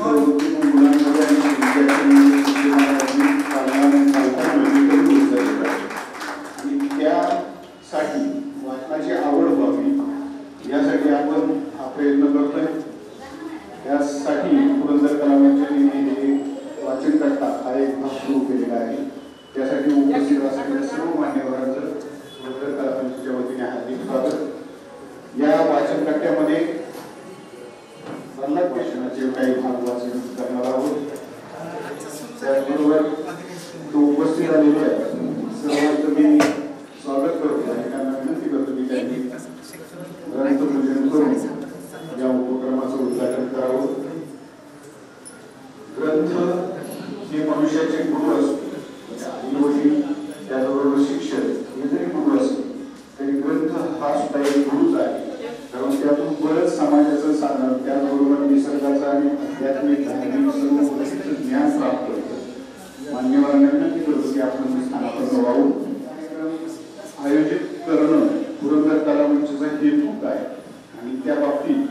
मुलांमध्ये आणि त्यासाठी वाचनाची आवड व्हावी यासाठी आपण हा प्रयत्न करतोय। त्यासाठी पुरंदर कला मंचाने हे वाचन कट्टा हा एक भाग सुरू केलेला आहे। त्यासाठी उपस्थित असलेल्या सर्व मान्यवरांचं पुरंदर कला मंचाच्या वतीने हार्दिक स्वागत। या वाचन कट्ट्यामध्ये प्रल्हाद वाचनाचे काही भाग वाचन करणार आहोत। त्याचबरोबर उपस्थित आलेले सर्वांचं मी स्वागत करतो आणि त्यांना विनंती करतो की त्यांनी ग्रंथपूजन करून या उपक्रमाचं उद्घाटन करावं। ग्रंथ हे मनुष्याचे गुरु असते, आई वडील त्याचबरोबर शिक्षक हे जरी गुरु असते तरी ग्रंथ हा सुद्धा एक गुरुच आहे। कारण त्यातून बरंच समाजाचं साधन त्याचबरोबर निसर्गाचं आणि आध्यात्मिक धार्मिक सर्व गोष्टींचं ज्ञान प्राप्त होतं। मान्यवरांना विनंती करतो की आपण स्थानापन्न व्हावं। आयोजित करणं पुरंदर कला मंचाचा हेतू काय आणि त्या बाबतीत